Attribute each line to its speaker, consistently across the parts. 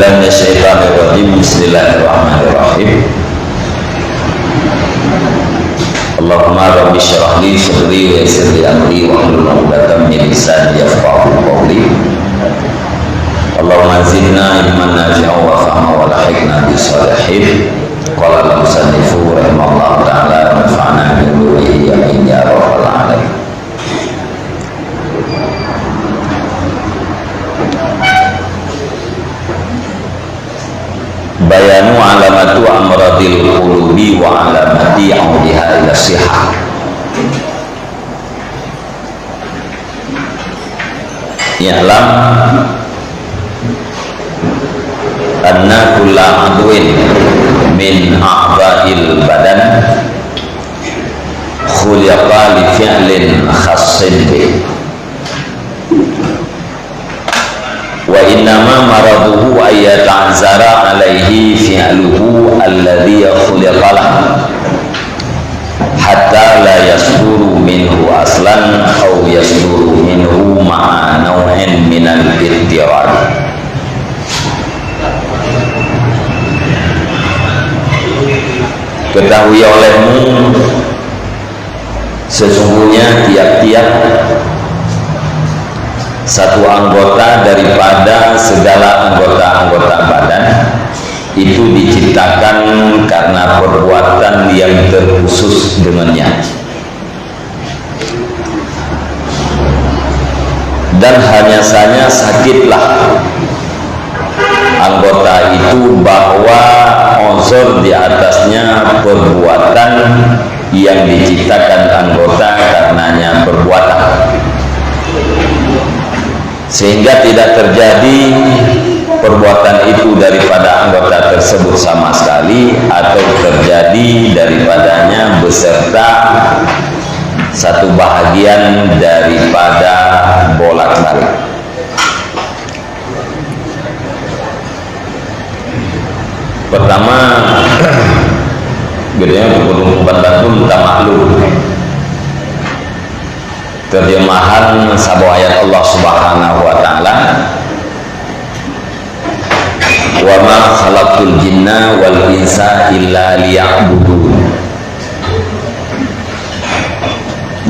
Speaker 1: billahi minasyaitonir rajim. Bismillahirrahmanirrahim. Allahumma rabbi shrah li sadri wa yassir li amri wa hlul 'uqdatam min lisani yafqahu qawli. Allahumma zidna ilman nafi'an wa fahman wa lahiqna bis salihin. Qala al-musannifu rahimahullah ta'ala nafa'na bi nurihi amin ya rabbal alamin. Bayanu alamatu amradil qulubi wa alamati audiha ila sihah. Ya'lam anna kulla adwin min a'dha'il badan khuliqa li fi'lin khassin bih wa innama maraduhu ayyata'zara alaihi fi'luhu alladhi khuliqa lahu hatta la yasduru minhu aslan aw yasduru minhu ma'a naw'in minal ittirab. Ketahui olehmu sesungguhnya tiap-tiap satu anggota daripada segala anggota-anggota badan itu diciptakan karena perbuatan yang terkhusus dengannya, dan hanya saja sakitlah anggota itu bahwa unsur di atasnya perbuatan yang diciptakan anggota karenanya perbuatan, sehingga tidak terjadi perbuatan itu daripada anggota tersebut sama sekali, atau terjadi daripadanya beserta satu bahagian daripada bolak-balik. Pertama, gedenya berkumpulan Bandung tamaklum. Terjemahan sabu ayat Allah Subhanahu wa taala, wa ma khalaqtul jinna wal insa illa liya'budun.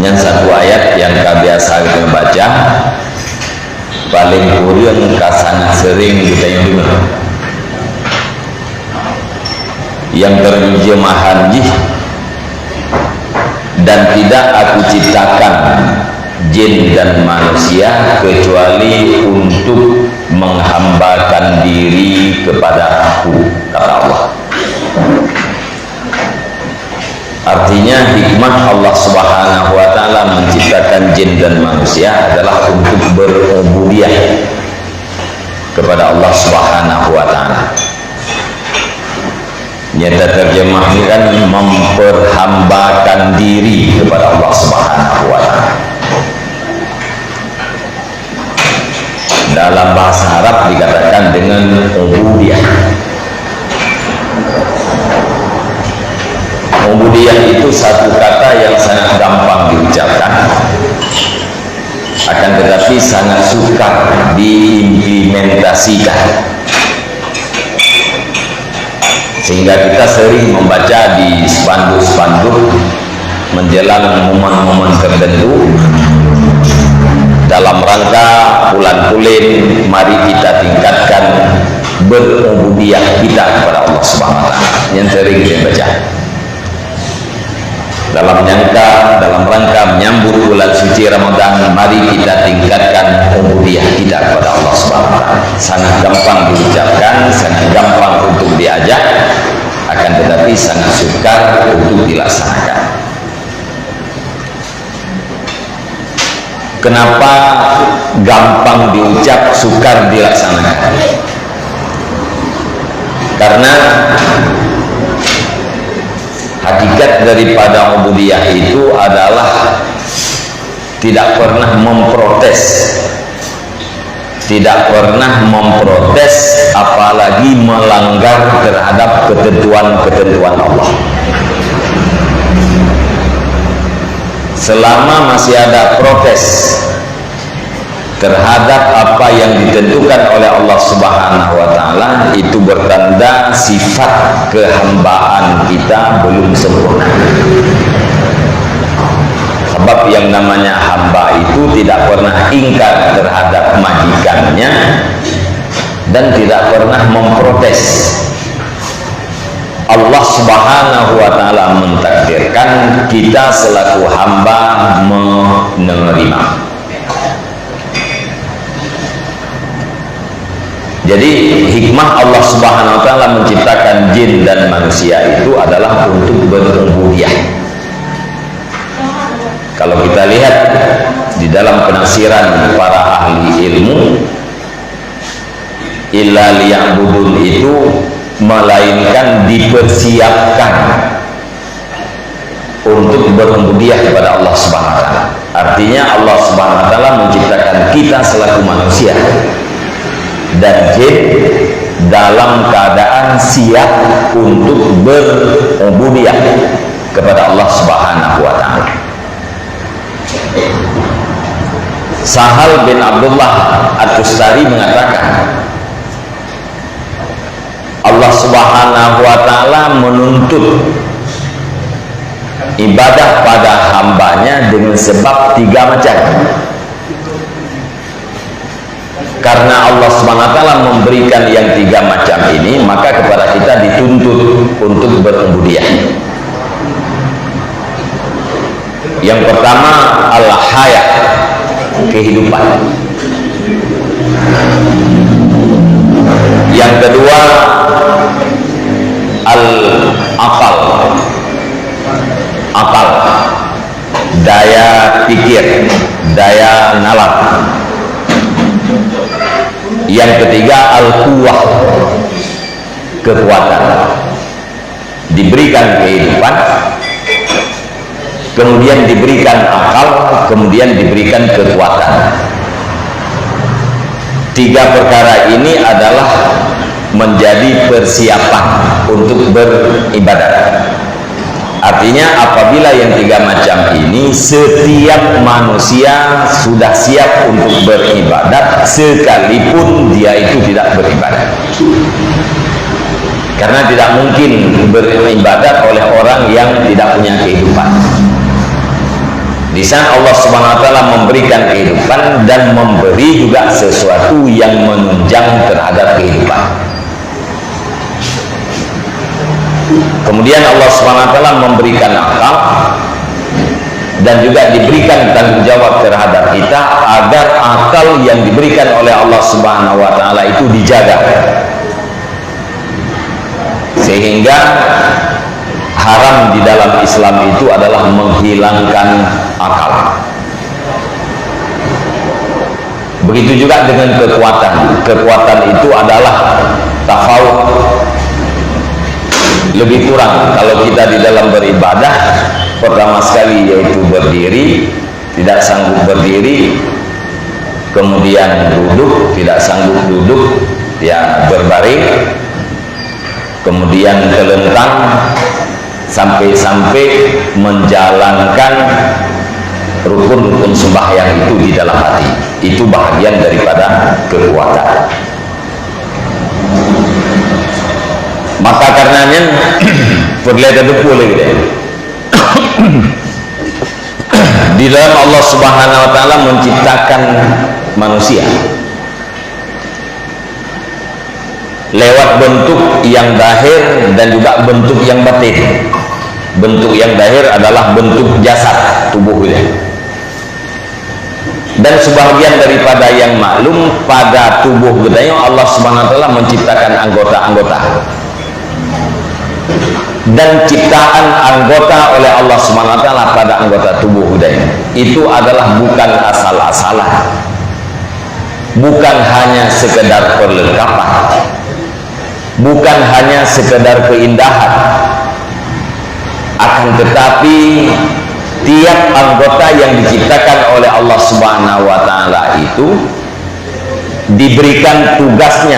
Speaker 1: Yang satu ayat yang biasa kita baca paling kurang kasana sering kita yang dengar. Yang terjemahan jih, dan tidak aku ciptakan jin dan manusia kecuali untuk menghambakan diri kepada aku, kata Allah. Artinya hikmah Allah Subhanahu wa taala menciptakan jin dan manusia adalah untuk berubudiyah kepada Allah Subhanahu wa taala. Nyata terjemahnya kan memperhambakan diri kepada Allah Subhanahu wa taala. Dalam bahasa Arab dikatakan dengan ubudiyah. Ubudiyah itu satu kata yang sangat gampang diucapkan, akan tetapi sangat sukar diimplementasikan. Sehingga kita sering membaca di spanduk-spanduk menjelang momen-momen tertentu dalam rangka bulan Pulin, mari kita tingkatkan berubudiyah kita kepada Allah Subhanahu wa taala. Yang sering kita baca dalam rangka menyambut bulan suci Ramadan, mari kita tingkatkan ubudiyah kita kepada Allah Subhanahu wa taala. Sangat gampang diucapkan, sangat gampang untuk diajak, akan tetapi sangat sukar untuk dilaksanakan. Kenapa gampang diucap, sukar dilaksanakan? Karena hakikat daripada ubudiyah itu adalah tidak pernah memprotes, apalagi melanggar terhadap ketentuan-ketentuan Allah. Selama masih ada protes terhadap apa yang ditentukan oleh Allah Subhanahu wa taala, itu bertanda sifat kehambaan kita belum sempurna. Sebab yang namanya hamba itu tidak pernah ingkar terhadap majikannya dan tidak pernah memprotes. Allah Subhanahu wa taala mentakdirkan kita selaku hamba menerima. Jadi hikmah Allah Subhanahu wa taala menciptakan jin dan manusia itu adalah untuk berubudiyah. Kalau kita lihat di dalam penafsiran para ahli ilmu, illa liya'budun itu melainkan dipersiapkan untuk berubudiyah kepada Allah Subhanahu wa taala. Artinya Allah Subhanahu wa taala menciptakan kita selaku manusia dan jin dalam keadaan siap untuk berubudiyah kepada Allah Subhanahu wa taala. Sahal bin Abdullah At-Tustari mengatakan, Allah Subhanahu wa taala menuntut ibadah pada hambanya dengan sebab 3 macam. Karena Allah Subhanahu wa taala memberikan yang 3 macam ini, maka kepada kita dituntut untuk berubudiyah. Yang pertama al-hayat, kehidupan. Yang kedua al-akal, akal, daya pikir, daya nalar. Yang ketiga al-quwah, kekuatan. Diberikan kehidupan, kemudian diberikan akal, kemudian diberikan kekuatan. 3 perkara ini adalah menjadi persiapan untuk beribadat. Artinya apabila yang 3 macam ini, setiap manusia sudah siap untuk beribadat sekalipun dia itu tidak beribadat. Karena tidak mungkin beribadat oleh orang yang tidak punya kehidupan. Di sana Allah Subhanahu wa taala memberikan kehidupan dan memberi juga sesuatu yang menunjang terhadap kehidupan. Kemudian Allah Subhanahu wa taala memberikan akal dan juga diberikan tanggung jawab terhadap kita agar akal yang diberikan oleh Allah Subhanahu wa taala itu dijaga. Sehingga haram di dalam Islam itu adalah menghilangkan akal. Begitu juga dengan kekuatan. Kekuatan itu adalah tafawud, lebih kurang. Kalau kita di dalam beribadah, pertama sekali yaitu berdiri, tidak sanggup berdiri, kemudian duduk, tidak sanggup duduk, ya berbaring, kemudian telentang, sampai-sampai menjalankan rukun-rukun sembahyang itu di dalam hati. Itu bahagian daripada kekuatan. Maka karenanya perlihat boleh gitu. Di dalam Allah Subhanahu wa taala menciptakan manusia lewat bentuk yang zahir dan juga bentuk yang batin. Bentuk yang zahir adalah bentuk jasad tubuh ini. Dan sebagian daripada yang maklum pada tubuh kita Allah Subhanahu wa taala menciptakan anggota-anggota. Dan ciptaan anggota oleh Allah Subhanahu wa taala pada anggota tubuh kita itu adalah bukan asal-asalan. Bukan hanya sekedar perlengkapan. Bukan hanya sekedar keindahan, akan tetapi tiap anggota yang diciptakan oleh Allah Subhanahu wa taala itu diberikan tugasnya,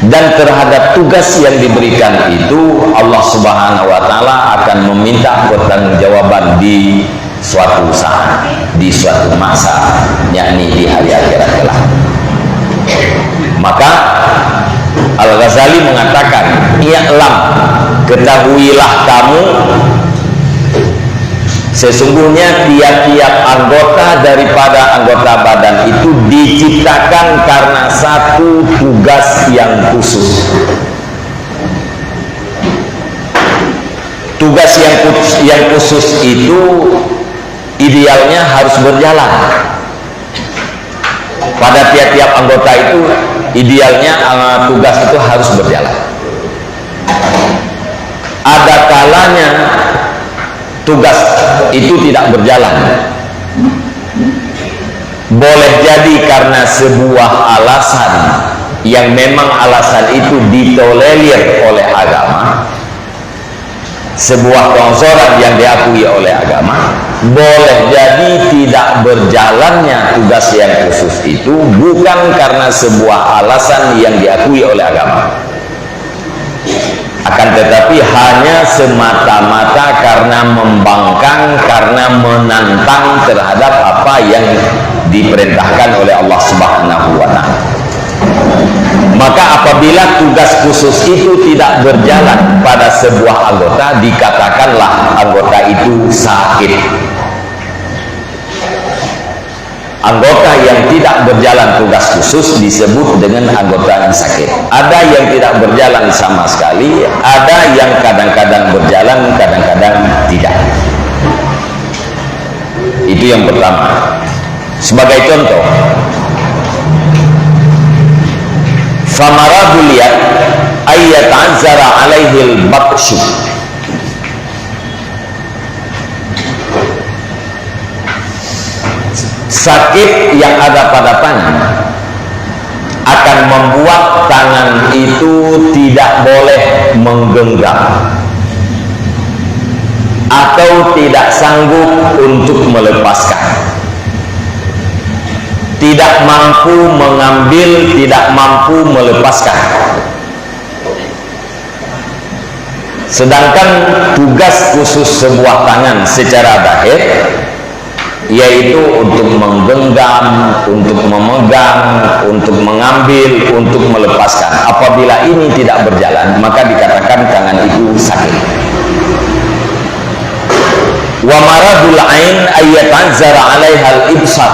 Speaker 1: dan terhadap tugas yang diberikan itu Allah Subhanahu wa taala akan meminta pertanggungjawaban di suatu saat, di suatu masa, yakni di hari akhirat kelak. Maka Al-Ghazali mengatakan, "I'lam, ketahuilah kamu, sesungguhnya tiap-tiap anggota daripada anggota badan itu diciptakan karena satu tugas yang khusus." Tugas yang khusus itu idealnya harus berjalan. Pada tiap-tiap anggota itu idealnya tugas itu harus berjalan. Ada kalanya tugas itu tidak berjalan. Boleh jadi karena sebuah alasan yang memang alasan itu ditolerir oleh agama, sebuah kelongsoran yang diakui oleh agama. Boleh jadi tidak berjalannya tugas yang khusus itu bukan karena sebuah alasan yang diakui oleh agama, akan tetapi hanya semata-mata karena membangkang, karena menantang terhadap apa yang diperintahkan oleh Allah Subhanahu wa Ta'ala. Maka apabila tugas khusus itu tidak berjalan pada sebuah anggota, dikatakanlah anggota itu sakit. Anggota yang tidak berjalan tugas khusus disebut dengan anggota yang sakit. Ada yang tidak berjalan sama sekali, ada yang kadang-kadang berjalan, kadang-kadang tidak. Itu yang pertama. Sebagai contoh, famaradul yad ayyat azara alaihil bakshu, sakit yang ada pada tangan akan membuat tangan itu tidak boleh menggenggam atau tidak sanggup untuk melepaskan, tidak mampu mengambil, tidak mampu melepaskan. Sedangkan tugas khusus sebuah tangan secara zahir yaitu untuk menggenggam, untuk memegang, untuk mengambil, untuk melepaskan. Apabila ini tidak berjalan, maka dikatakan tangan itu sakit. Wa maradul ain ayyatanzara 'alaihal ibsar,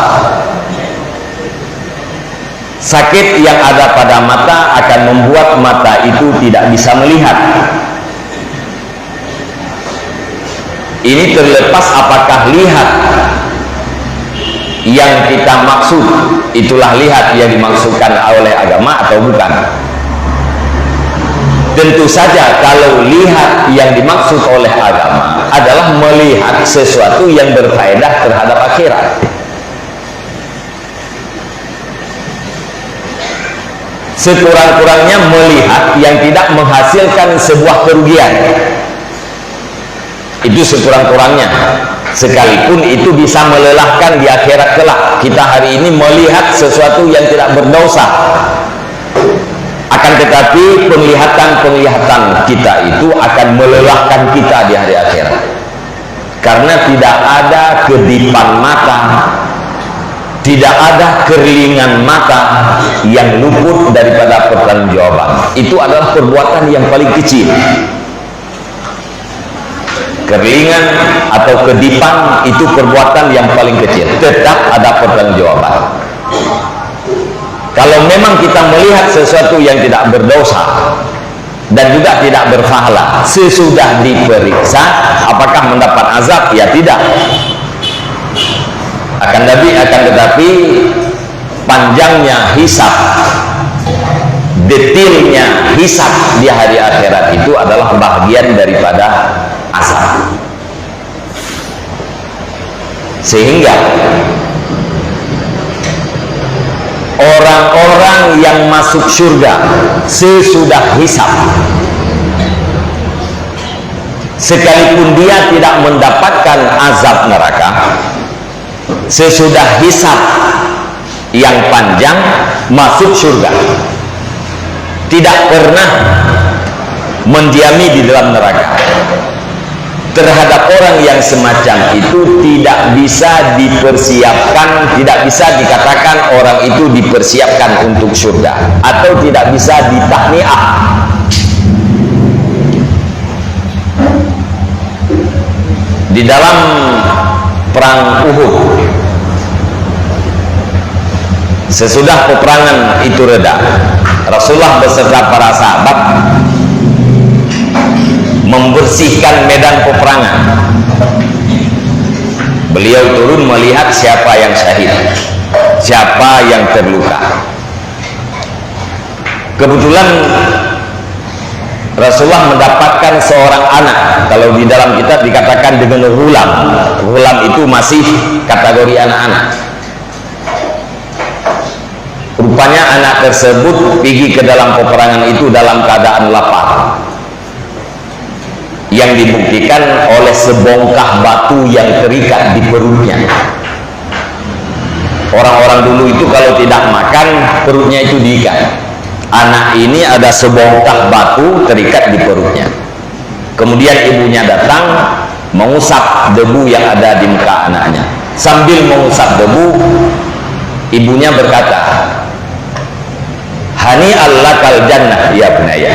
Speaker 1: sakit yang ada pada mata akan membuat mata itu tidak bisa melihat. Ini terlepas apakah lihat yang kita maksud itulah lihat yang dimaksudkan oleh agama atau bukan. Tentu saja kalau lihat yang dimaksud oleh agama adalah melihat sesuatu yang berfaedah terhadap akhirat. Sekurang-kurangnya melihat yang tidak menghasilkan sebuah kerugian, itu sekurang-kurangnya. Sekalipun itu bisa melelahkan di akhirat kelak. Kita hari ini melihat sesuatu yang tidak berdosa, akan tetapi penglihatan-penglihatan kita itu akan melelahkan kita di hari akhirat, karena tidak ada kedipan mata, tidak ada kerilingan mata yang luput daripada pertanggungjawaban. Itu adalah perbuatan yang paling kecil. Kerilingan atau kedipan itu perbuatan yang paling kecil, tetap ada pertanggungjawaban. Kalau memang kita melihat sesuatu yang tidak berdosa dan juga tidak berpahala, sesudah diperiksa apakah mendapat azab? Ya tidak. Akan tetapi panjangnya hisab, detailnya hisab di hari akhirat itu adalah bagian daripada azab. Sehingga orang-orang yang masuk surga sesudah hisab, sekalipun dia tidak mendapatkan azab neraka, sesudah hisab yang panjang masuk surga, tidak pernah mendiami di dalam neraka. terhadap orang yang semacam itu tidak bisa dipersiapkan, tidak bisa dikatakan orang itu dipersiapkan untuk surga, atau tidak bisa ditahniah. Di dalam perang Uhud, sesudah peperangan itu reda, Rasulullah beserta para sahabat membersihkan medan peperangan. Beliau turun melihat siapa yang syahid, siapa yang terluka. Kebetulan Rasulullah mendapatkan seorang anak. Kalau di dalam kitab dikatakan dengan ghulam. Ghulam itu masih kategori anak-anak. Rupanya anak tersebut pergi ke dalam peperangan itu dalam keadaan lapar, yang dibuktikan oleh sebongkah batu yang terikat di perutnya. Orang-orang dulu itu kalau tidak makan, perutnya itu diikat. Anak ini ada sebongkah batu terikat di perutnya. Kemudian ibunya datang mengusap debu yang ada di muka anaknya. Sambil mengusap debu, ibunya berkata, "Hani allakal jannah ya bunaya."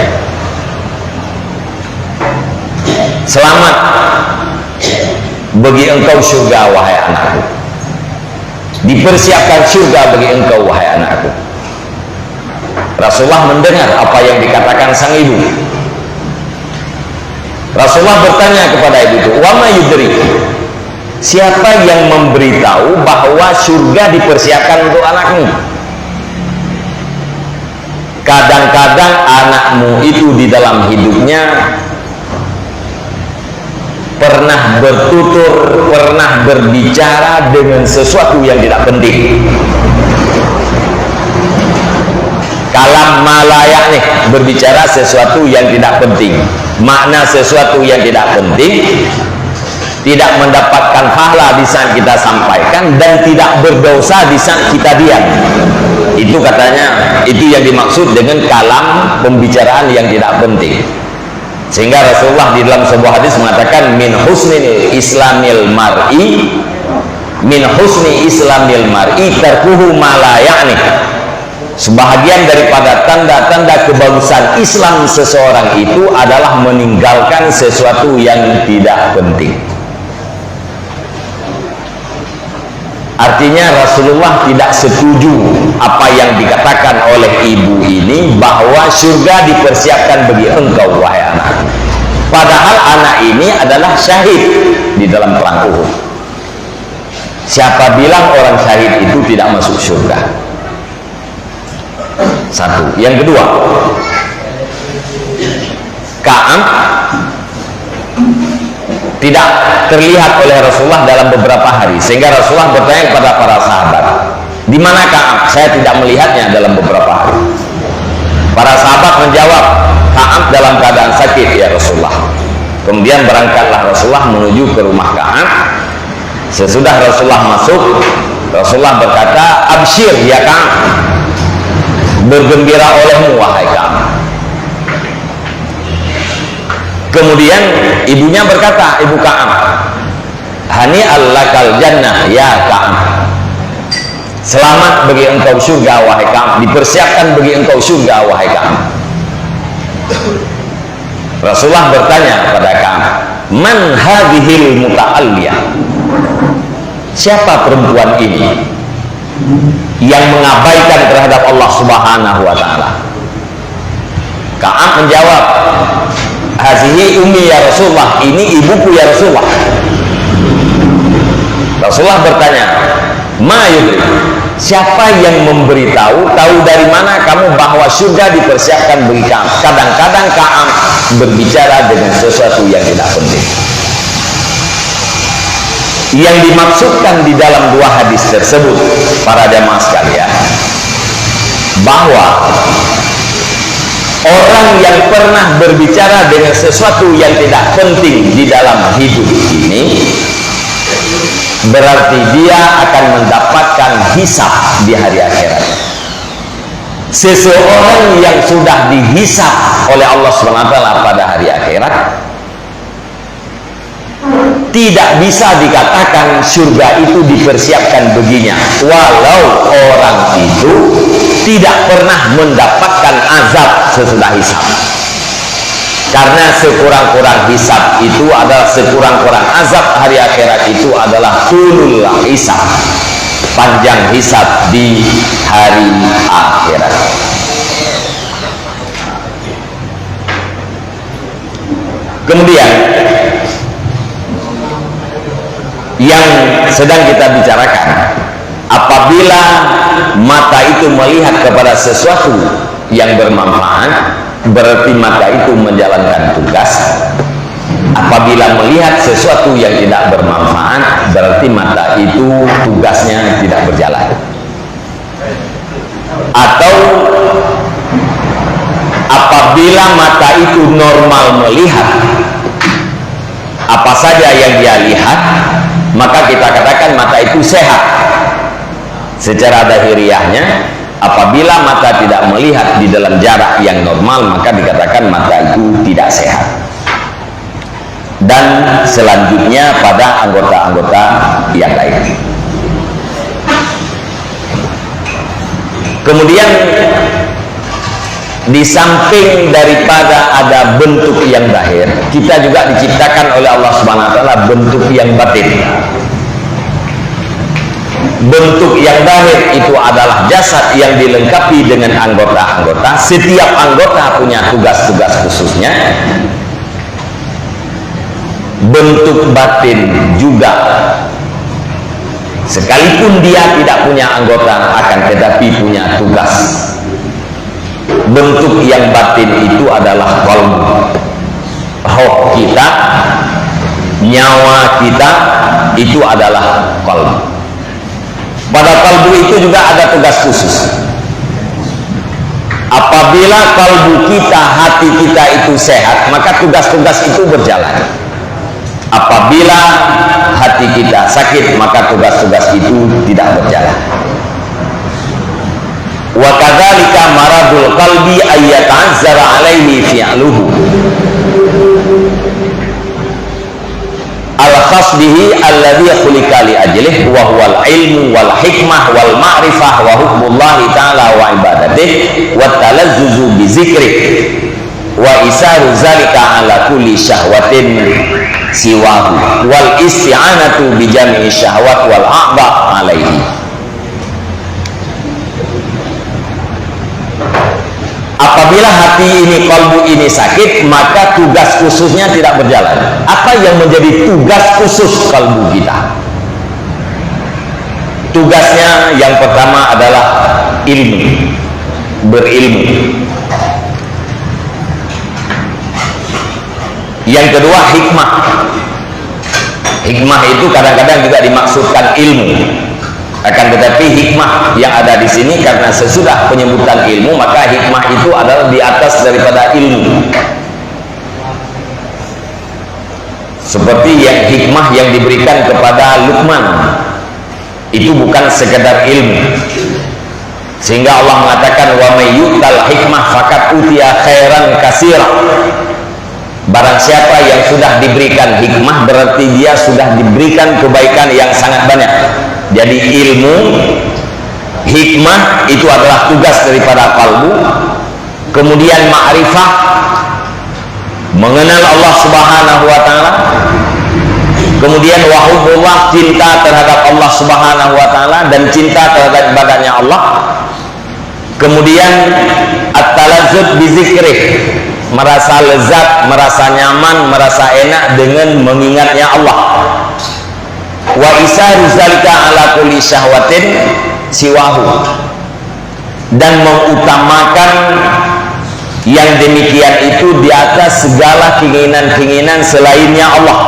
Speaker 1: Selamat bagi engkau surga wahai anakku. Dipersiapkan surga bagi engkau wahai anakku. Rasulullah mendengar apa yang dikatakan sang ibu. Rasulullah bertanya kepada ibu itu, "Wa ma yudri?" Siapa yang memberitahu bahwa surga dipersiapkan untuk anakmu? Kadang-kadang anakmu itu di dalam hidupnya pernah bertutur, pernah berbicara dengan sesuatu yang tidak penting. Kalam malayak nih, berbicara sesuatu yang tidak penting, makna sesuatu yang tidak penting, tidak mendapatkan pahala di saat kita sampaikan, dan tidak berdosa di saat kita diam. Itu katanya, itu yang dimaksud dengan kalam, pembicaraan yang tidak penting. Sehingga Rasulullah di dalam sebuah hadis mengatakan, min husni islamil mar'i, min husni islamil mar'i tarkuhu malayani. Sebahagian daripada tanda-tanda kebagusan Islam seseorang itu adalah meninggalkan sesuatu yang tidak penting. Artinya Rasulullah tidak setuju apa yang dikatakan oleh ibu ini, bahwa surga dipersiapkan bagi engkau wahai anak. Padahal anak ini adalah syahid di dalam perang Uhud. Siapa bilang orang syahid itu tidak masuk surga? Satu. Yang kedua, Ka'ab tidak terlihat oleh Rasulullah dalam beberapa hari, sehingga Rasulullah bertanya kepada para sahabat, "Di mana Ka'ab? Saya tidak melihatnya dalam beberapa hari." Para sahabat menjawab, "Ka'ab dalam keadaan sakit ya Rasulullah." Kemudian berangkatlah Rasulullah menuju ke rumah Ka'ab. Sesudah Rasulullah masuk, Rasulullah berkata, "Absyir ya Ka'ab, bergembira olehmu wahai Ka'ab." Kemudian ibunya berkata, ibu Ka'ab, "Hani allakal jannah ya Ka'ab." Selamat bagi engkau surga wahai Ka'ab, dipersiapkan bagi engkau surga wahai Ka'ab. Rasulullah bertanya kepada Ka'ab, "Man hadhil muta'alliyah?" Siapa perempuan ini yang mengabaikan terhadap Allah Subhanahu wa ta'ala? Ka'ab menjawab, "Hazihi ummi ya Rasulullah." Ini ibuku ya Rasulullah. Rasulullah bertanya, "Ma yudri?" Siapa yang memberitahu, tahu dari mana kamu bahwa surga dipersiapkan bagi Ka'ab? Kadang-kadang Ka'ab berbicara dengan sesuatu yang tidak penting. Yang dimaksudkan di dalam dua hadis tersebut, para jamaah sekalian, bahwa orang yang pernah berbicara dengan sesuatu yang tidak penting di dalam hidup ini, berarti dia akan mendapatkan hisab di hari akhirat. Seseorang yang sudah dihisab oleh Allah SWT pada hari akhirat, tidak bisa dikatakan surga itu dipersiapkan baginya, walau orang itu tidak pernah mendapatkan azab sesudah hisab. Karena sekurang-kurang hisab itu adalah sekurang-kurang azab hari akhirat itu adalah tulul hisab, panjang hisab di hari akhirat. Kemudian yang sedang kita bicarakan, apabila mata itu melihat kepada sesuatu yang bermanfaat, berarti mata itu menjalankan tugas. Apabila melihat sesuatu yang tidak bermanfaat, berarti mata itu tugasnya tidak berjalan. Atau apabila mata itu normal melihat apa saja yang dia lihat, maka kita katakan mata itu sehat. Secara zahiriahnya, apabila mata tidak melihat di dalam jarak yang normal, maka dikatakan mata itu tidak sehat. Dan selanjutnya pada anggota-anggota yang lain. Kemudian di samping daripada ada bentuk yang zahir, kita juga diciptakan oleh Allah Subhanahu wa taala bentuk yang batin. Bentuk yang zahir itu adalah jasad yang dilengkapi dengan anggota-anggota. Setiap anggota punya tugas-tugas khususnya. Bentuk batin juga, sekalipun dia tidak punya anggota, akan tetapi punya tugas. Bentuk yang batin itu adalah qalbu, roh kita, nyawa kita, itu adalah qalbu. Pada kalbu itu juga ada tugas khusus. Apabila kalbu kita, hati kita itu sehat, maka tugas-tugas itu berjalan. Apabila hati kita sakit, maka tugas-tugas itu tidak berjalan. Wa kadzalika maradul qalbi ayyata'azzara alaihi fi'luhu al-khas bihi alladhi khuliqa li ajlih wa huwal ilmu wal hikmah wal ma'rifah wa hukmullahi ta'ala wa ibadatih wa talazzuzu bi zikrih wa isaru zalika ala kulli syahwatin siwahu wal isti'anatu bi jami'i syahwat wal a'ba alaihi. Apabila hati ini, kalbu ini sakit, maka tugas khususnya tidak berjalan. Apa yang menjadi tugas khusus kalbu kita? Tugasnya yang pertama adalah ilmu, berilmu. Yang kedua hikmah. Hikmah itu kadang-kadang juga dimaksudkan ilmu. Akan tetapi hikmah yang ada di sini karena sesudah penyebutan ilmu, maka hikmah itu adalah di atas daripada ilmu. Seperti yang hikmah yang diberikan kepada Luqman, itu bukan sekedar ilmu. Sehingga Allah mengatakan wa may yu'tal hikmah faqad utiya khairan katsira. Barang siapa yang sudah diberikan hikmah, berarti dia sudah diberikan kebaikan yang sangat banyak. Jadi ilmu, hikmah itu adalah tugas daripada kalbu. Kemudian ma'rifah, mengenal Allah Subhanahu wa taala. Kemudian wahubullah, cinta terhadap Allah Subhanahu wa taala dan cinta terhadap ibadahnya Allah. Kemudian at-talazzuz bi zikrih, merasa lezat, merasa nyaman, merasa enak dengan mengingatnya Allah. Wa isaru zalika ala kulli syahwatin siwahu, dan mengutamakan yang demikian itu di atas segala keinginan-keinginan selainnya Allah,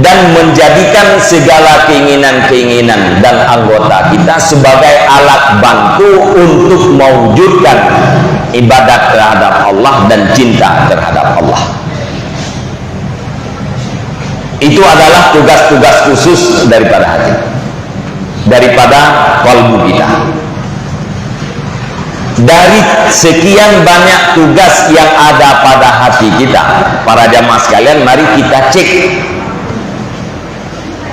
Speaker 1: dan menjadikan segala keinginan-keinginan dan anggota kita sebagai alat bantu untuk mewujudkan ibadat terhadap Allah dan cinta terhadap Allah. Itu adalah tugas-tugas khusus daripada hati, daripada kalbu kita. Dari sekian banyak tugas yang ada pada hati kita, para jamaah sekalian, mari kita cek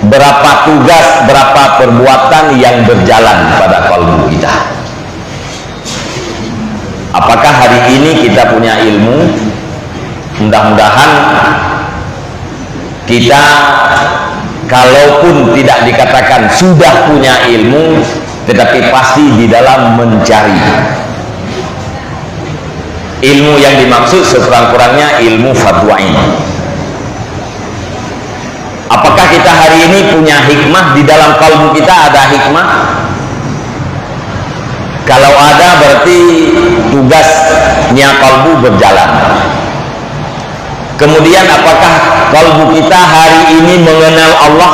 Speaker 1: berapa tugas, berapa perbuatan yang berjalan pada kalbu kita. Apakah hari ini kita punya ilmu? Mudah-mudahan kita, kalaupun tidak dikatakan sudah punya ilmu, tetapi pasti di dalam mencari ilmu yang dimaksud sekurang-kurangnya ilmu fatwa ini. Apakah kita hari ini punya hikmah? Di dalam kalbu kita ada hikmah? Kalau ada, berarti tugasnya kalbu berjalan. Kemudian apakah kalbu kita hari ini mengenal Allah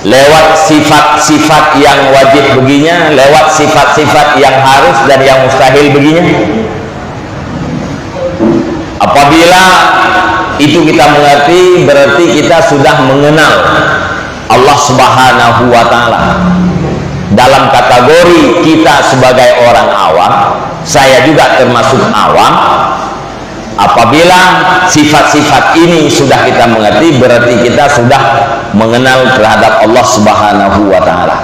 Speaker 1: lewat sifat-sifat yang wajib baginya, lewat sifat-sifat yang harus dan yang mustahil baginya? Apabila itu kita mengerti, berarti kita sudah mengenal Allah Subhanahu wa Ta'ala. Dalam kategori kita sebagai orang awam, saya juga termasuk awam. Apabila sifat-sifat ini sudah kita mengerti, berarti kita sudah mengenal terhadap Allah Subhanahu wa Ta'ala.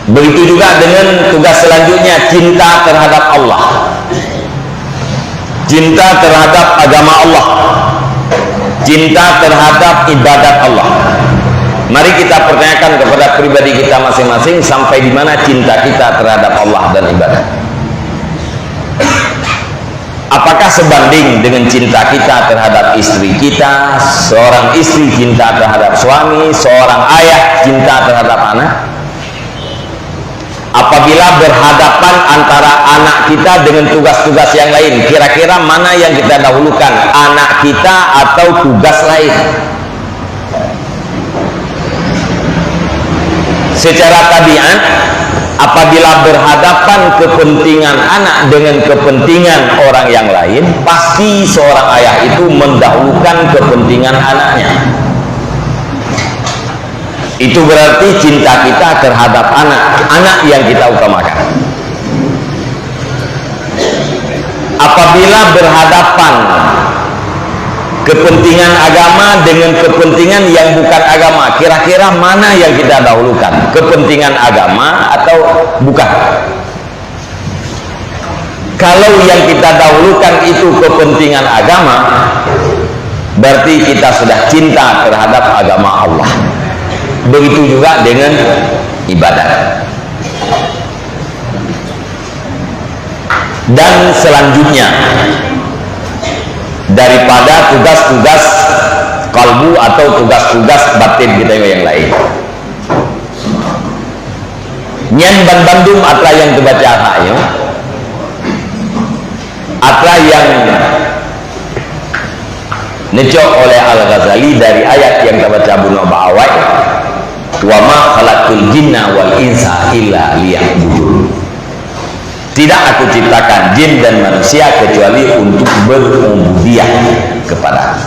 Speaker 1: Begitu juga dengan tugas selanjutnya, cinta terhadap Allah, cinta terhadap agama Allah, cinta terhadap ibadat Allah. Mari kita pertanyakan kepada pribadi kita masing-masing, sampai di mana cinta kita terhadap Allah dan ibadat. Apakah sebanding dengan cinta kita terhadap istri kita, seorang istri cinta terhadap suami, seorang ayah cinta terhadap anak? Apabila berhadapan antara anak kita dengan tugas-tugas yang lain, kira-kira mana yang kita dahulukan, anak kita atau tugas lain? Secara tabiat, apabila berhadapan kepentingan anak dengan kepentingan orang yang lain, pasti seorang ayah itu mendahulukan kepentingan anaknya. Itu berarti cinta kita terhadap anak yang kita utamakan. Apabila berhadapan kepentingan agama dengan kepentingan yang bukan agama, kira-kira mana yang kita dahulukan, kepentingan agama atau bukan? Kalau yang kita dahulukan itu kepentingan agama, berarti kita sudah cinta terhadap agama Allah. Begitu juga dengan ibadah. Dan selanjutnya, daripada tugas-tugas kalbu atau tugas-tugas batin kita yang lain, nyan bandum atra yang terbaca hayo, atra yang necok oleh Al-Ghazali dari ayat yang terbaca bunuh ba'awai, wa ma khalaqtul jinna wal insa illa liya'budun. Tidak aku ciptakan jin dan manusia kecuali untuk berubudiyah kepada.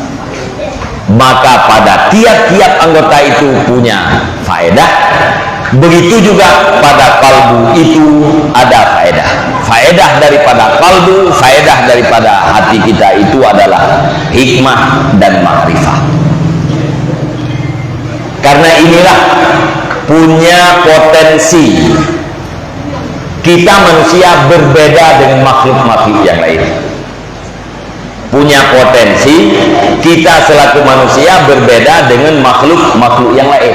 Speaker 1: Maka pada tiap-tiap anggota itu punya faedah. Begitu juga pada kalbu itu ada faedah. Faedah daripada kalbu, faedah daripada hati kita itu adalah hikmah dan ma'rifah. Karena inilah punya potensi. Kita manusia berbeda dengan makhluk-makhluk yang lain. Punya potensi, kita selaku manusia berbeda dengan makhluk-makhluk yang lain.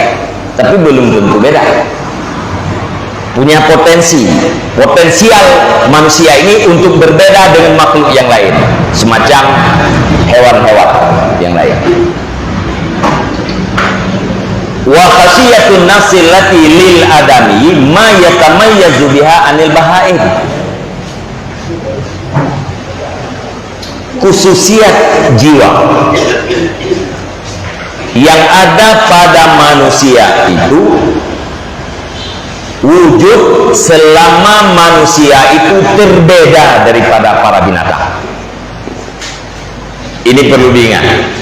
Speaker 1: Tapi belum tentu beda. Punya potensi, potensial manusia ini untuk berbeda dengan makhluk yang lain, semacam hewan-hewan yang lain. Wa khasiyatun nafsi allati lil adami ma yatamayyazu biha anil bahaim. Khususiat jiwa yang ada pada manusia itu wujud selama manusia itu terbeda daripada para binatang. Ini perlu diingat.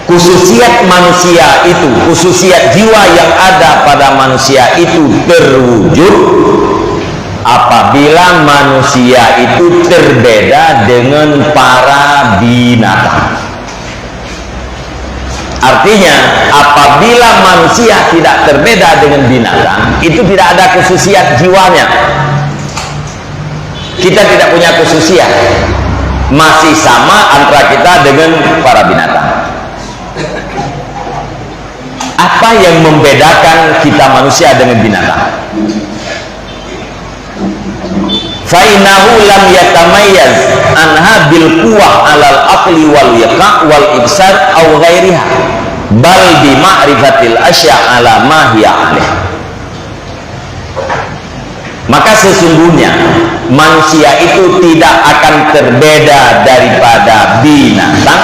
Speaker 1: Khususiat manusia itu, khususiat jiwa yang ada pada manusia itu terwujud apabila manusia itu terbeda dengan para binatang. Artinya apabila manusia tidak terbeda dengan binatang, itu tidak ada khususiat jiwanya. Kita tidak punya khususiat, masih sama antara kita dengan para binatang. Apa yang membedakan kita manusia dengan binatang? Fa'inahu lam yatamayyaz anha bil quwwah 'alal aqli wal yaqa' wal ibsar aw ghairiha bal bi ma'rifatil asya' 'ala ma hiya 'alaih. Maka sesungguhnya manusia itu tidak akan terbeda daripada binatang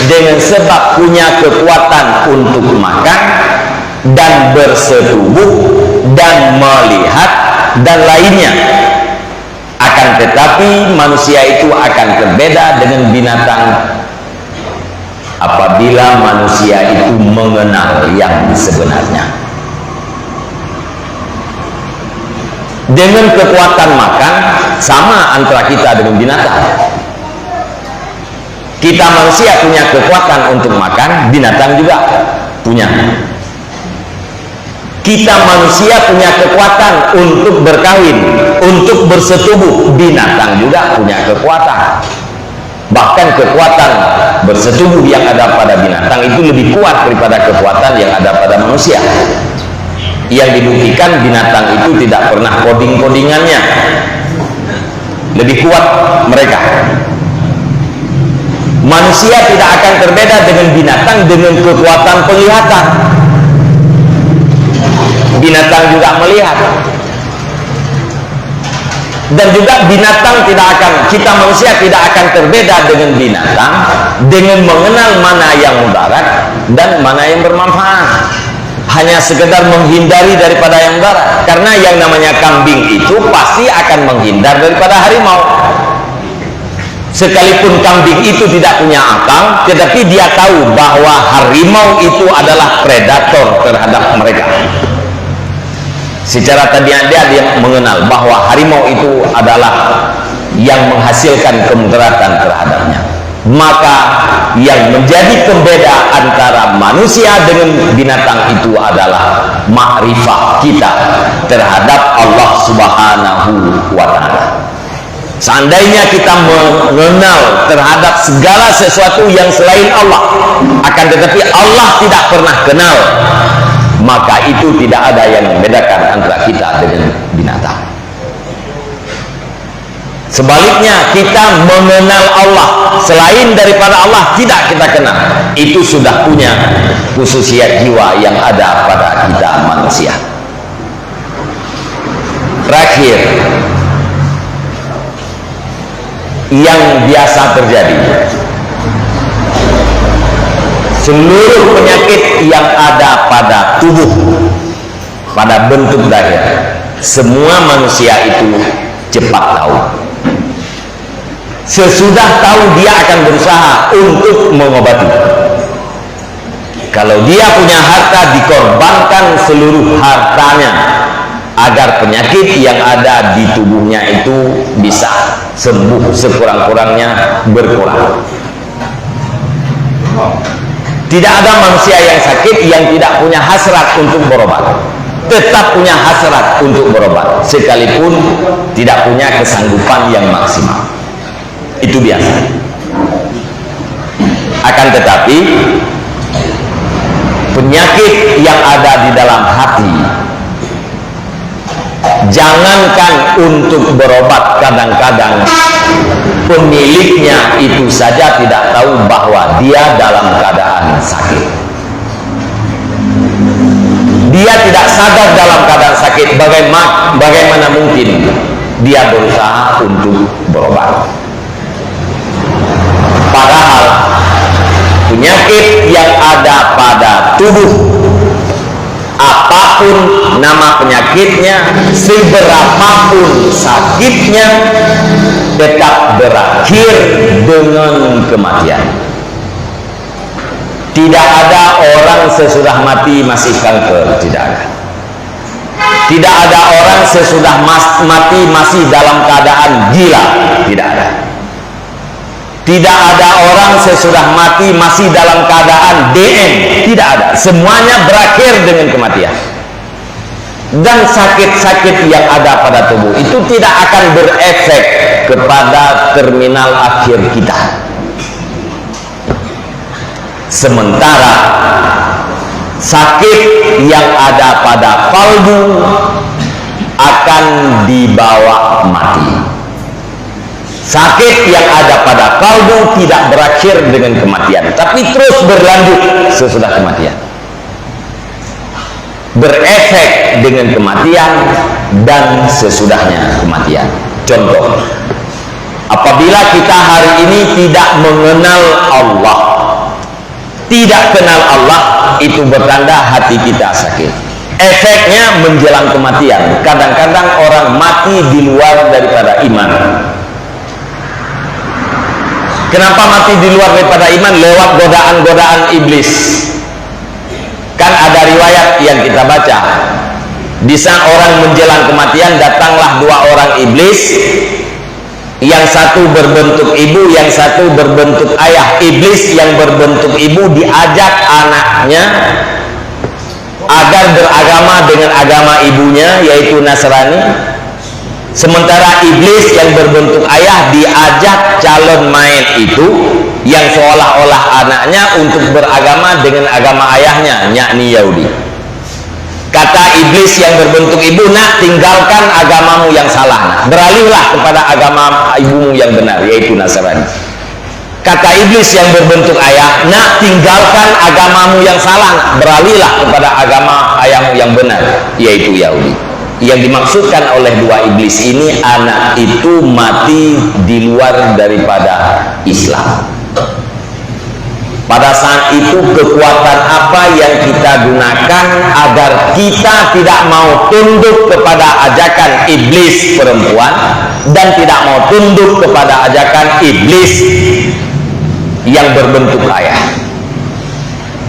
Speaker 1: dengan sebab punya kekuatan untuk makan dan bersetubuh dan melihat dan lainnya. Akan tetapi manusia itu akan berbeda dengan binatang apabila manusia itu mengenal yang sebenarnya. Dengan kekuatan makan sama antara kita dengan binatang. Kita manusia punya kekuatan untuk makan, binatang juga punya. Kita manusia punya kekuatan untuk berkawin, untuk bersetubuh, binatang juga punya kekuatan. Bahkan kekuatan bersetubuh yang ada pada binatang itu lebih kuat daripada kekuatan yang ada pada manusia. Yang dibuktikan binatang itu tidak pernah coding-codingannya, lebih kuat mereka. Manusia tidak akan berbeda dengan binatang dengan kekuatan penglihatan. Binatang juga melihat, dan juga binatang tidak akan, kita manusia tidak akan berbeda dengan binatang dengan mengenal mana yang mudarat dan mana yang bermanfaat. Hanya sekedar menghindari daripada yang mudarat, karena yang namanya kambing itu pasti akan menghindar daripada harimau. Sekalipun kambing itu tidak punya akal, tetapi dia tahu bahwa harimau itu adalah predator terhadap mereka. Secara tabiat dia mengenal bahwa harimau itu adalah yang menghasilkan kemudaratan terhadapnya. Maka yang menjadi pembeda antara manusia dengan binatang itu adalah makrifah kita terhadap Allah Subhanahu wa ta'ala. Seandainya kita mengenal terhadap segala sesuatu yang selain Allah, akan tetapi Allah tidak pernah kenal, maka itu tidak ada yang membedakan antara kita dengan binatang. Sebaliknya, kita mengenal Allah selain daripada Allah tidak kita kenal, itu sudah punya khususiat jiwa yang ada pada kita manusia. Terakhir, yang biasa terjadi, seluruh penyakit yang ada pada tubuh, pada bentuk zahir, semua manusia itu cepat tahu. Sesudah tahu dia akan berusaha untuk mengobati. Kalau dia punya harta, dikorbankan seluruh hartanya agar penyakit yang ada di tubuhnya itu bisa sembuh, sekurang-kurangnya berkurang. Tidak ada manusia yang sakit yang tidak punya hasrat untuk berobat. Tetap punya hasrat untuk berobat, sekalipun tidak punya kesanggupan yang maksimal. Itu biasa. Akan tetapi penyakit yang ada di dalam hati, jangankan untuk berobat, kadang-kadang pemiliknya itu saja tidak tahu bahwa dia dalam keadaan sakit. Dia tidak sadar dalam keadaan sakit. Bagaimana mungkin dia berusaha untuk berobat? Padahal penyakit yang ada pada tubuh, apapun nama penyakitnya, seberapapun sakitnya, tetap berakhir dengan kematian. Tidak ada orang sesudah mati masih kanker, tidak ada. Tidak ada orang sesudah mati masih dalam keadaan gila, tidak ada. Tidak ada orang sesudah mati masih dalam keadaan DM, tidak ada. Semuanya berakhir dengan kematian. Dan sakit-sakit yang ada pada tubuh itu tidak akan berefek kepada terminal akhir kita. Sementara sakit yang ada pada kalbu akan dibawa mati. Sakit yang ada pada kalbu tidak berakhir dengan kematian, tapi terus berlanjut sesudah kematian, berefek dengan kematian dan sesudahnya kematian. Contoh, apabila kita hari ini tidak mengenal Allah, tidak kenal Allah, itu bertanda hati kita sakit. Efeknya menjelang kematian. Kadang-kadang orang mati di luar daripada iman. Kenapa mati di luar daripada iman? Lewat godaan-godaan iblis. Kan ada riwayat yang kita baca, di saat orang menjelang kematian datanglah dua orang iblis, yang satu berbentuk ibu, yang satu berbentuk ayah. Iblis yang berbentuk ibu diajak anaknya agar beragama dengan agama ibunya, yaitu Nasrani. Sementara iblis yang berbentuk ayah diajak calon mayit itu yang seolah-olah anaknya untuk beragama dengan agama ayahnya, yakni Yahudi. Kata iblis yang berbentuk ibu, nak, tinggalkan agamamu yang salah, nak, beralihlah kepada agama ibumu yang benar, yaitu Nasrani. Kata iblis yang berbentuk ayah, nak, tinggalkan agamamu yang salah, nak, beralihlah kepada agama ayahmu yang benar, yaitu Yahudi. Yang dimaksudkan oleh dua iblis ini, anak itu mati di luar daripada Islam. Pada saat itu kekuatan apa yang kita gunakan agar kita tidak mau tunduk kepada ajakan iblis perempuan dan tidak mau tunduk kepada ajakan iblis yang berbentuk ayah?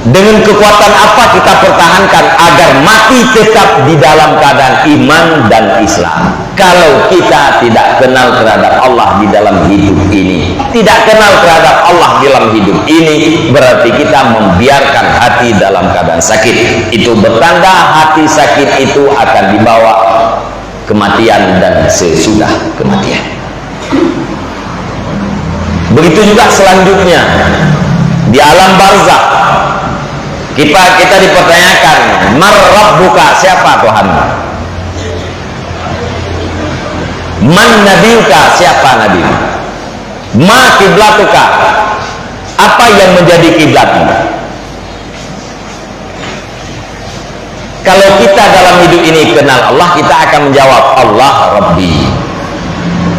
Speaker 1: Dengan kekuatan apa kita pertahankan agar mati tetap di dalam keadaan iman dan Islam? Kalau kita tidak kenal terhadap Allah di dalam hidup ini, tidak kenal terhadap Allah di dalam hidup ini, berarti kita membiarkan hati dalam keadaan sakit. Itu bertanda hati sakit itu akan dibawa kematian dan sesudah kematian. Begitu juga selanjutnya di alam barzakh. Kita dipertanyakan, mar rabbuka, siapa Tuhanmu? Man nabiuka, siapa nabimu? Ma kiblatuka, apa yang menjadi kiblatmu? Kalau kita dalam hidup ini kenal Allah, kita akan menjawab Allah Rabbi.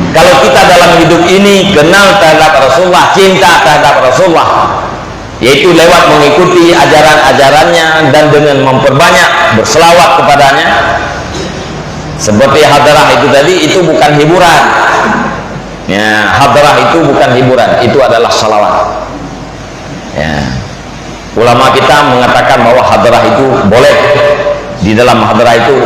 Speaker 1: Kalau kita dalam hidup ini kenal terhadap Rasulullah, cinta terhadap Rasulullah, yaitu lewat mengikuti ajaran-ajarannya dan dengan memperbanyak berselawat kepadanya, seperti hadrah itu tadi, itu bukan hiburan ya, hadrah itu bukan hiburan, itu adalah salawat ya. Ulama kita mengatakan bahwa hadrah itu boleh. Di dalam hadrah itu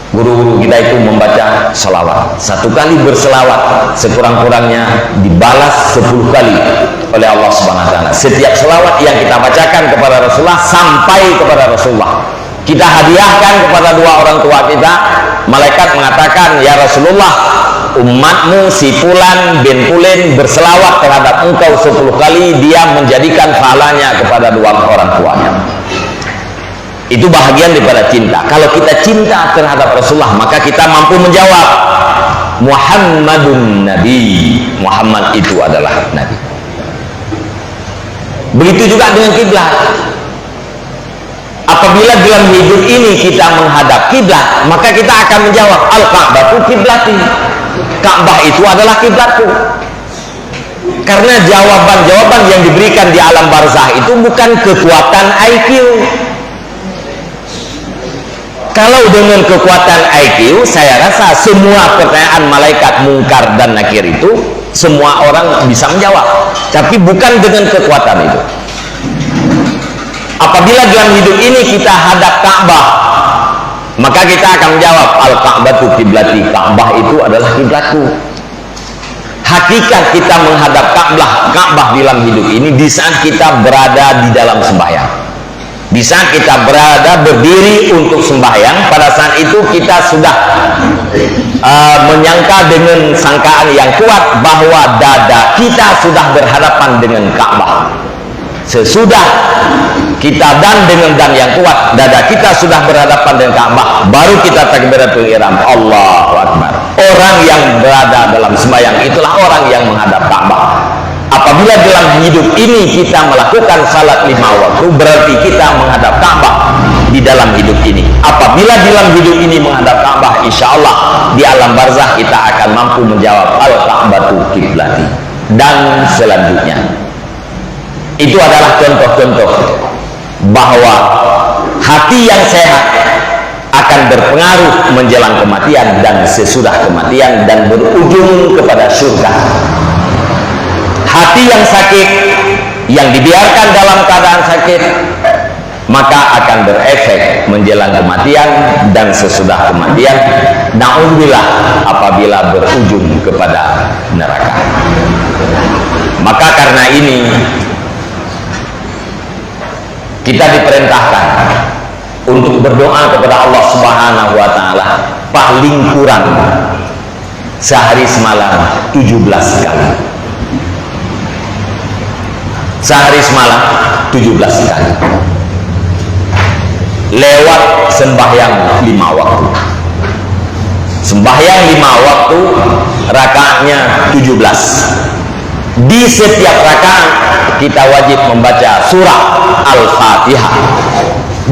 Speaker 1: guru-guru kita itu membaca salawat. Satu kali berselawat sekurang-kurangnya dibalas 10 kali oleh Allah Subhanahu wa taala. Setiap selawat yang kita bacakan kepada Rasulullah sampai kepada Rasulullah, kita hadiahkan kepada dua orang tua kita. Malaikat mengatakan, ya Rasulullah, umatmu si Fulan bin Fulan berselawat terhadap engkau 10 kali, dia menjadikan pahalanya kepada dua orang tuanya. Itu bahagian daripada cinta. Kalau kita cinta terhadap Rasulullah, maka kita mampu menjawab, Muhammadun Nabi, Muhammad itu adalah Nabi. Begitu juga dengan kiblat. Apabila dalam hidup ini kita menghadap kiblat, maka kita akan menjawab, Al-Ka'batu kiblati, Ka'bah itu adalah kiblatku. Karena jawaban-jawaban yang diberikan di alam barzakh itu bukan kekuatan IQ. Kalau dengan kekuatan IQ, saya rasa semua pertanyaan malaikat mungkar dan nakir itu semua orang bisa menjawab, tapi bukan dengan kekuatan itu. Apabila dalam hidup ini kita hadap Ka'bah, maka kita akan menjawab, Al-Ka'batu kiblati, Ka'bah itu adalah kiblatku. hakikat kita menghadap Ka'bah dalam hidup ini di saat kita berada di dalam sembahyang. Di saat kita berada berdiri untuk sembahyang, pada saat itu kita sudah menyangka dengan sangkaan yang kuat bahwa dada kita sudah berhadapan dengan Ka'bah. Sesudah kita dengan yang kuat, dada kita sudah berhadapan dengan Ka'bah, baru kita takbiratul ihram, Allahu Akbar. Orang yang berada dalam sembahyang itulah orang yang menghadap Ka'bah. Apabila dalam hidup ini kita melakukan salat 5 waktu, berarti kita menghadap Ka'bah di dalam hidup ini. Apabila dalam hidup ini menghadap Ka'bah, insya Allah di alam barzakh kita akan mampu menjawab al-Ka'batu kiblati dan selanjutnya. Itu adalah contoh-contoh bahwa hati yang sehat akan berpengaruh menjelang kematian dan sesudah kematian dan berujung kepada surga. Hati yang sakit, yang dibiarkan dalam keadaan sakit, maka akan berefek menjelang kematian dan sesudah kematian. Na'udzubillah apabila berujung kepada neraka. Maka karena ini kita diperintahkan untuk berdoa kepada Allah Subhanahu wa taala paling kurang sehari semalam 17 kali. Sehari semalam 17 kali. Lewat sembahyang 5 waktu. Sembahyang 5 waktu, rakaatnya 17. Di setiap rakaat kita wajib membaca surah Al-Fatihah.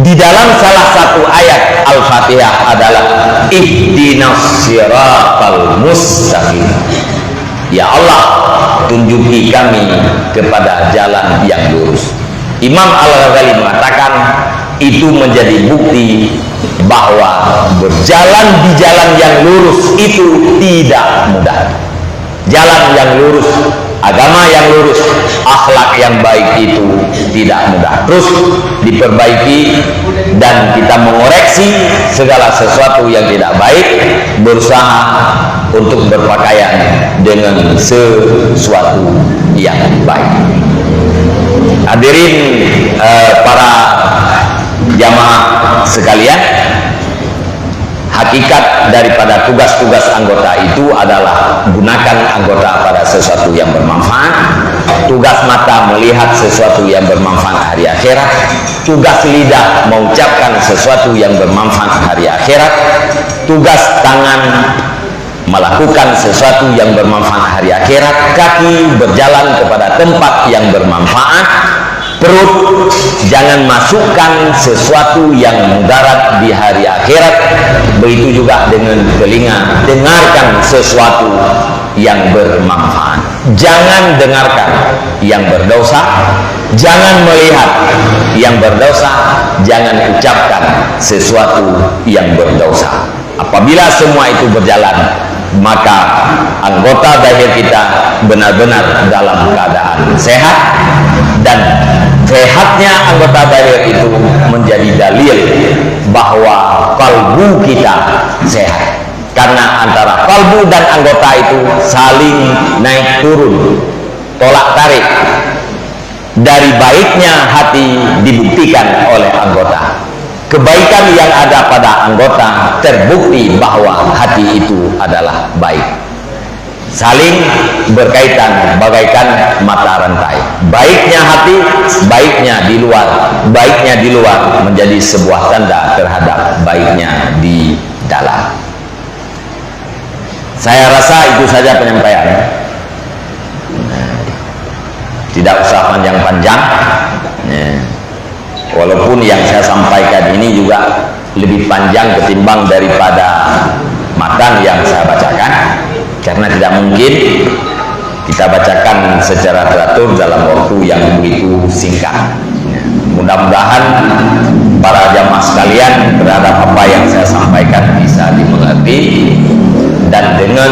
Speaker 1: Di dalam salah satu ayat Al-Fatihah adalah ihdinas siratal mustaqim. Ya Allah, tunjuki kami kepada jalan yang lurus. Imam Al-Ghazali mengatakan itu menjadi bukti bahwa berjalan di jalan yang lurus itu tidak mudah. Jalan yang lurus, agama yang lurus, akhlak yang baik itu tidak mudah. Terus diperbaiki dan kita mengoreksi segala sesuatu yang tidak baik, berusaha untuk berpakaian dengan sesuatu yang baik. Hadirin para jamaah sekalian, hakikat daripada tugas-tugas anggota itu adalah gunakan anggota pada sesuatu yang bermanfaat. Tugas mata melihat sesuatu yang bermanfaat hari akhirat. Tugas lidah mengucapkan sesuatu yang bermanfaat hari akhirat. Tugas tangan melakukan sesuatu yang bermanfaat hari akhirat. Kaki berjalan kepada tempat yang bermanfaat. Perut jangan masukkan sesuatu yang mudarat di hari akhirat. Begitu juga dengan telinga, dengarkan sesuatu yang bermanfaat. Jangan dengarkan yang berdosa, jangan melihat yang berdosa, jangan ucapkan sesuatu yang berdosa. Apabila semua itu berjalan, maka anggota zahir kita benar-benar dalam keadaan sehat, dan sehatnya anggota zahir itu menjadi dalil bahwa kalbu kita sehat, karena antara kalbu dan anggota itu saling naik turun, tolak tarik. Dari baiknya hati dibuktikan oleh anggota. Kebaikan yang ada pada anggota terbukti bahwa hati itu adalah baik. Saling berkaitan bagaikan mata rantai. Baiknya hati, baiknya di luar. Baiknya di luar menjadi sebuah tanda terhadap baiknya di dalam. Saya rasa itu saja penyampaian. Tidak usah panjang-panjang. Walaupun yang saya sampaikan ini juga lebih panjang ketimbang daripada matan yang saya bacakan, karena tidak mungkin kita bacakan secara teratur dalam waktu yang begitu singkat. Mudah-mudahan para jamaah sekalian terhadap apa yang saya sampaikan bisa dimengerti, dan dengan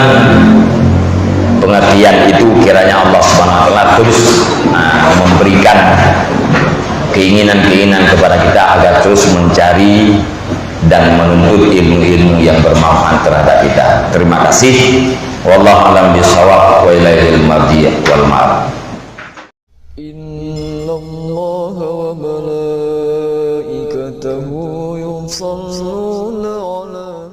Speaker 1: pengertian itu kiranya Allah Subhanahu wa taala terus memberikan keinginan-keinginan kepada kita agar terus mencari dan menuntut ilmu-ilmu yang bermanfaat terhadap kita. Terima kasih. Wallahu a'lam bishawab wa ilaihil marji' wal ma'ab.
Speaker 2: Innallaha wa malaikatahu yusalluna 'ala